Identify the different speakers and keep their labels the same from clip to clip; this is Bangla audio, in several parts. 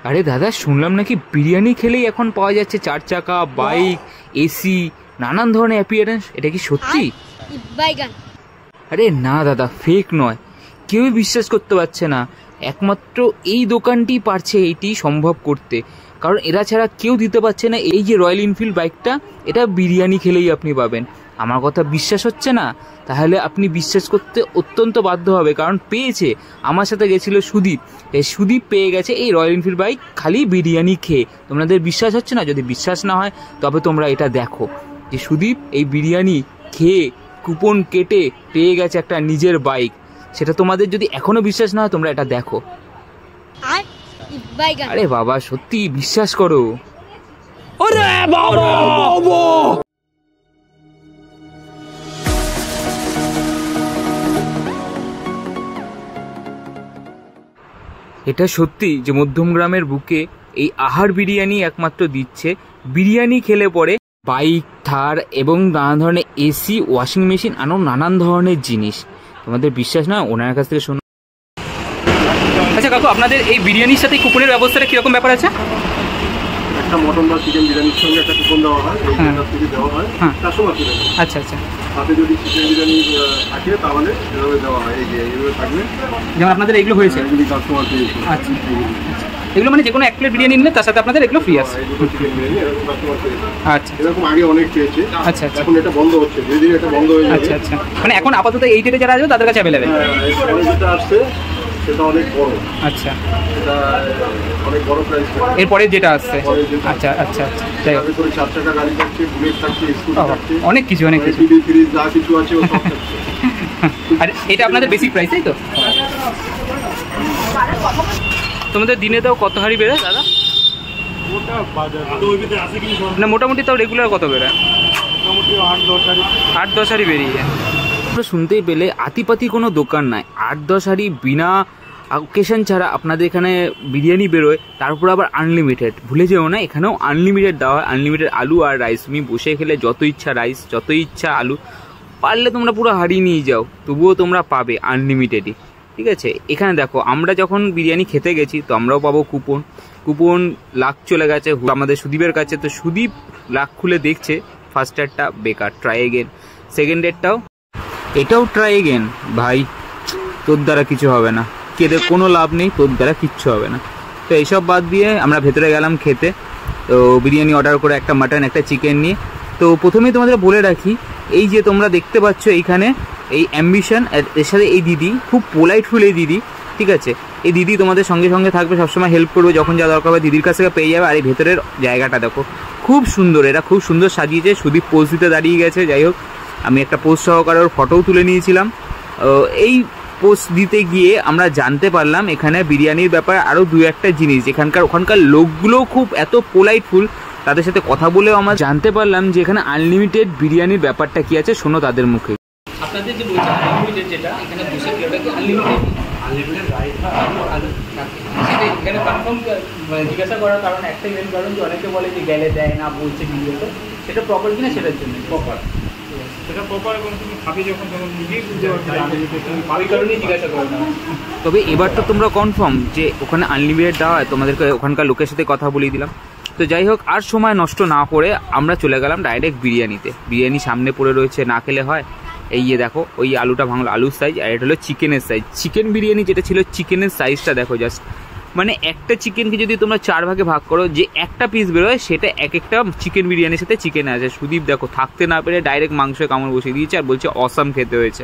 Speaker 1: আরে দাদা, শুনলাম নাকি বিরিয়ানি খেলেই এখন পাওয়া যাচ্ছে 4 চাকা, বাইক, এসি, নানান ধরনের অ্যাপিয়ারেন্স। এটা কি সত্যি? আরে না দাদা, ফেক নয়, কেউই বিশ্বাস করতে পারছে না। একমাত্র এই দোকানটি পারছে এইটি সম্ভব করতে, কারণ এরা ছাড়া কেউ দিতে পারছে না। এই যে রয়্যাল এনফিল্ড বাইকটা, এটা বিরিয়ানি খেলেই আপনি পাবেন। আমার কথা বিশ্বাস হচ্ছে না? তাহলে আপনি বিশ্বাস করতে অত্যন্ত বাধ্য হবে, কারণ পেয়েছে। আমার সাথে গেছিল সুদীপ, সুদীপ পেয়ে গেছে এই রয়্যাল এনফিল্ড বাইক খালি বিরিয়ানি খেয়ে। তোমাদের বিশ্বাস হচ্ছে না? যদি বিশ্বাস না হয় তবে তোমরা এটা দেখো যে সুদীপ এই বিরিয়ানি খেয়ে কুপন কেটে পেয়ে গেছে একটা নিজের বাইক। সেটা তোমাদের যদি এখনো বিশ্বাস না হয়, তোমরা এটা দেখো। আরে বাবা, সত্যি বিশ্বাস করো। এটা সত্যি যে মধ্যমগ্রামের বুকে এই আহার বিরিয়ানি একমাত্র দিচ্ছে। বিরিয়ানি খেলে পরে বাইক, থার এবং নানান ধরনের এসি, ওয়াশিং মেশিন আরও নানান ধরনের জিনিস। তোমাদের বিশ্বাস না? ওনার কাছ থেকে শোনো। আচ্ছা কাকু, আপনাদের এই বিরিয়ানির সাথে কুপনের ব্যবস্থাটা কিরকম ব্যাপার আছে?
Speaker 2: একটা মটন বা চিকেন বিরিয়ানির সঙ্গে একটা কুপন দেওয়া হয়, এই থেকে দেওয়া হয়।
Speaker 1: আচ্ছা আচ্ছা।
Speaker 2: তাতে যদি চিকেন বিরিয়ানি থাকে তাহলে এভাবে দেওয়া হয়, এই যে এইভাবে থাকবে।
Speaker 1: যেমন আপনাদের এগুলো হয়েছে?
Speaker 2: কাস্টমার পেয়েছে।
Speaker 1: আচ্ছা, এগুলো মানে যে কোনো 1 প্লেট বিরিয়ানি নিলে তার সাথে আপনাদের এগুলো ফ্রি আছে? আচ্ছা,
Speaker 2: এরকম আগে অনেক পেয়েছে।
Speaker 1: আচ্ছা আচ্ছা।
Speaker 2: এখন এটা বন্ধ হচ্ছে, ধীরে ধীরে এটা বন্ধ হয়ে যাবে।
Speaker 1: আচ্ছা আচ্ছা, মানে এখন আপাতত এই ডেটে যারা আসবে তাদের কাছে অ্যাভেলেবেল?
Speaker 2: যেটা আসছে সেটা অনেক বড়।
Speaker 1: আচ্ছা,
Speaker 2: এটা অনেক বড় প্রাইস।
Speaker 1: এরপরে যেটা আসছে? আচ্ছা আচ্ছা আচ্ছা। যাই হোক,
Speaker 2: 4 চাকা গাড়ি থাকছে, বুলেট থাকছে, স্কুটি থাকছে,
Speaker 1: অনেক কিছু অনেক কিছু,
Speaker 2: টিভি ফ্রিজ যা কিছু আছে ও সব থাকছে।
Speaker 1: আর এটা আপনাদের বেসিক প্রাইস, তাই তো? তোমাদের দিনে তাও কত হাঁড়ি বেরোয় দাদা? না মোটামুটি তাও রেগুলার কত বেরোয়? 8-10 হাঁড়ি বেরিয়ে যায়। শুনতেই পেলে আতিপাতি কোনো দোকান নাই, 8-10 হাঁড়ি বিনা অকেশন ছাড়া আপনাদের এখানে বিরিয়ানি বেরোয়। তারপর আবার আনলিমিটেড, ভুলে যেও না এখানেও আনলিমিটেড দেওয়া হয়। আনলিমিটেড আলু আর রাইস, তুমি বসে খেলে যত ইচ্ছা রাইস, যত ইচ্ছা আলু, পারলে তোমরা পুরো হাঁড়ি নিয়ে যাও, তবুও তোমরা পাবে আনলিমিটেডই। ঠিক আছে, এখানে দেখো আমরা যখন বিরিয়ানি খেতে গেছি তো আমরাও পাবো কুপন। কুপন লাখ চলে গেছে আমাদের সুদীপের কাছে, তো সুদীপ লাখ খুলে দেখছে ফার্স্ট ডেটটা বেকার, ট্রাই এগেন। সেকেন্ড ডেটটাও, এটাও ট্রাই এগেন। ভাই তোর দ্বারা কিছু হবে না, কেটে কোনো লাভ নেই, তোর দ্বারা কিচ্ছু হবে না। তো এইসব বাদ দিয়ে আমরা ভেতরে গেলাম খেতে। তো বিরিয়ানি অর্ডার করে একটা মাটন একটা চিকেন নিয়ে। তো প্রথমেই তোমাদের বলে রাখি, এই যে তোমরা দেখতে পাচ্ছ এইখানে এই অ্যাম্বিশন, এর সাথে এই দিদি খুব পোলাইটফুল। এই দিদি, ঠিক আছে, এই দিদি তোমাদের সঙ্গে সঙ্গে থাকবে, সবসময় হেল্প করবে, যখন যা দরকার হবে দিদির কাছ থেকে পেয়ে যাবে। আর এই ভেতরের জায়গাটা দেখো খুব সুন্দর, এরা খুব সুন্দর সাজিয়েছে। সুদীপ পোজ দিতে দাঁড়িয়ে গেছে, যাই হোক আমি একটা পোজ সহকারে ওর ফটোও তুলে নিয়েছিলাম। এই পোস্ট দিতে গিয়ে আমরা জানতে পারলাম এখানে বিরিয়ানির ব্যাপারে আরও 2-1টা জিনিস। ওখানকার লোকগুলোও খুব এত পোলাইটফুল, তাদের সাথে কথা বলেও আমরা জানতে পারলাম যে এখানে আনলিমিটেড বিরিয়ানির ব্যাপারটা কি আছে। শোনো তাদের মুখে। আপনাদের যে বলছেন আনলিমিটেড, যেটা এখানে বসে ওটা কি আনলিমিটেড? আনলিমিটেড রাইস সেটা এখানে কনফার্ম জিজ্ঞাসা করার কারণ একটাই মেন কারণ, যে অনেকে বলে যে গেলে দেয় না, বলছে ভিডিওতে, সেটা প্রপার কিনা সেটার জন্য। প্রপার, সেটা প্রপার, এবং তুমি খাবে যখন তখন নিজেই বুঝতে পারবে, ওই কারণেই জিজ্ঞাসা করো না। তবে এবার তো তোমরা কনফার্ম যে ওখানে আনলিমিটেড দেওয়া হয়? তোমাদেরকে ওখানকার লোকের সাথে কথা বলিয়ে দিলাম। তো যাই হোক, আর সময় নষ্ট না করে আমরা চলে গেলাম ডাইরেক্ট বিরিয়ানিতে। বিরিয়ানি সামনে পড়ে রয়েছে, না খেলে হয়। এই যে দেখো, ওই আলুটা ভাঙলো, আলুর সাইজ, আর এটা হলো চিকেনের সাইজ। চিকেন বিরিয়ানি যেটা ছিল, চিকেনের সাইজটা দেখো জাস্ট, মানে একটা চিকেনকে যদি তোমরা 4 ভাগে ভাগ করো, যে একটা পিস বেরোয় সেটা এক একটা চিকেন বিরিয়ানির সাথে চিকেন আছে। সুদীপ দেখো থাকতে না পেরে ডাইরেক্ট মাংসে কামড় বসিয়ে দিয়েছে, আর বলছে অসাম খেতে হয়েছে।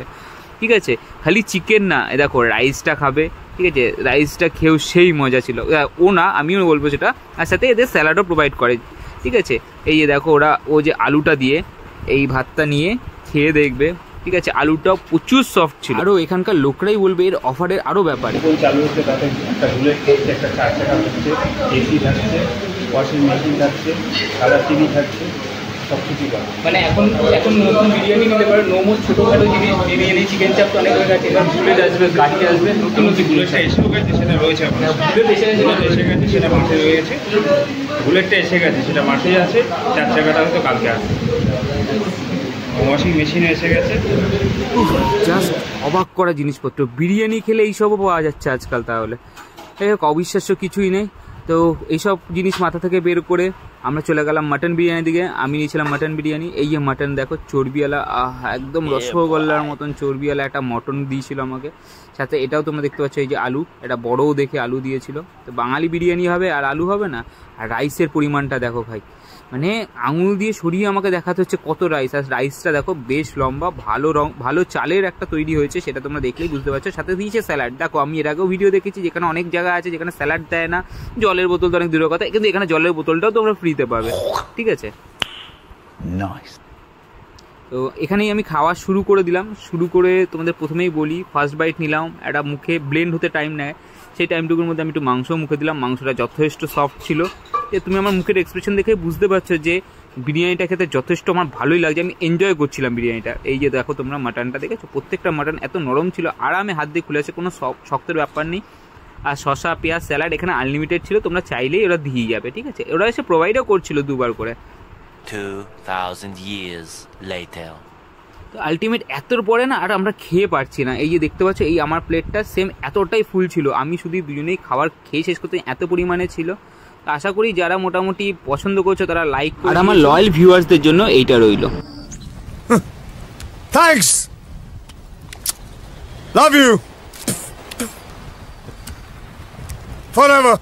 Speaker 1: ঠিক আছে, খালি চিকেন না, এ দেখো রাইসটা খাবে, ঠিক আছে, রাইসটা খেয়েও সেই মজা ছিল। ও না, আমিও বলবো সেটা। আর সাথে এদের স্যালাডও প্রোভাইড করে, ঠিক আছে। এই যে দেখো ও যে আলুটা দিয়ে এই ভাতটা নিয়ে খেয়ে দেখবে, ঠিক আছে, আলুটাও প্রচুর সফট ছিল। আরও এখানকার লোকরাই বলবে এর অফারের আরও ব্যাপারে।
Speaker 3: চালু হচ্ছে, তাতে একটা বুলেট থাকছে, একটা 4 চাকা থাকছে, এসি থাকছে, ওয়াশিং মেশিন থাকছে, কালার টিভি থাকছে, সব কিছু পাবে।
Speaker 1: মানে এখন নতুন বিরিয়ানি নিতে পারে, নোমো ছোটোখাটো জিনিস, বিরিয়ানি চিকেন চাপ তো অনেক হয়ে গেছে, এবার বুলেট আসবে, গাড়ি আসবে, নতুন
Speaker 3: বুলেটটা এসেও গেছে, সেটা রয়েছে।
Speaker 1: বুলেট এসে
Speaker 3: গেছে, সেটা মাঠে রয়েছে। বুলেটটা এসে গেছে, সেটা মাঠে আছে। 4 চাকাটা হয়তো কালকে আসবে। ওয়াশিং মেশিন এসে গেছে।
Speaker 1: জাস্ট অবাক করা জিনিসপত্র, বিরিয়ানি খেলে এইসবও পাওয়া যাচ্ছে আজকাল। তাহলে এই হোক, অবিশ্বাস্য কিছুই নেই। তো এইসব জিনিস মাথা থেকে বের করে আমরা চলে গেলাম মাটন বিরিয়ানির দিকে। আমি নিয়েছিলাম মাটন বিরিয়ানি। এই যে মাটন দেখো, চর্বিওয়ালা, একদম রসগোল্লার মতন চর্বিওয়ালা একটা মটন দিয়েছিল আমাকে। সাথে এটাও তোমরা দেখতে পাচ্ছ, এই যে আলু, এটা বড়ও দেখে আলু দিয়েছিল। তো বাঙালি বিরিয়ানি হবে আর আলু হবে না? আর রাইসের পরিমাণটা দেখো ভাই, মানে আঙুল দিয়ে সরিয়ে আমাকে দেখাতে হচ্ছে কত রাইস। আর রাইসটা দেখো বেশ লম্বা, ভালো চালের একটা তৈরি হয়েছে, সেটা তোমরা দেখলেই বুঝতে পারছো। সাথে দিয়েছে স্যালাড। দেখো আমি এর আগেও ভিডিও দেখেছি যেখানে অনেক জায়গা আছে যেখানে স্যালাড দেয় না, জলের বোতল তো অনেক দূরের কথা, কিন্তু এখানে জলের বোতলটাও তোমরা ফ্রিতে পাবে, ঠিক আছে। তো এখানেই আমি খাওয়া শুরু করে দিলাম। শুরু করে তোমাদের প্রথমেই বলি, ফার্স্ট বাইট নিলাম, একটা মুখে ব্লেন্ড হতে টাইম নেয়, সেই টাইমটুকুর মধ্যে আমি একটু মাংসও মুখে দিলাম। মাংসটা যথেষ্ট সফট ছিল। তুমি আমার মুখের এক্সপ্রেশন দেখে বুঝতে পারছো যে বিরিয়ানিটা খেতে যথেষ্ট আমার ভালোই লাগছে, আমি এনজয় করছিলাম বিরিয়ানিটা। এই যে দেখো তোমরা মাটনটা দেখেছো, প্রত্যেকটা মাটন এত নরম ছিল, আরামে হাত দিয়ে খুলে আছে, কোনো শক্তের ব্যাপার নেই। আর শসা, পেঁয়াজ, স্যালাড এখানে আনলিমিটেড ছিল, তোমরা চাইলেই ওরা দিয়ে যাবে, ঠিক আছে। ওরা এসে প্রোভাইডও করছিল 2বার করে।
Speaker 4: 2000 years later.
Speaker 1: তো আলটিমেট এতর পরে না আর আমরা খেয়ে পারছি না। এই যে দেখতে পাচ্ছ, এই আমার প্লেটটা সেম এতটাই ফুল ছিল, আমি শুধু দুজনেই খাবার খেয়ে শেষ করতে এত পরিমাণে ছিল। আশা করি যারা মোটামুটি পছন্দ করছো তারা লাইক করো, আর আমার লয়াল ভিউয়ার্সদের জন্য এইটা রইল।
Speaker 5: Thanks, love you forever.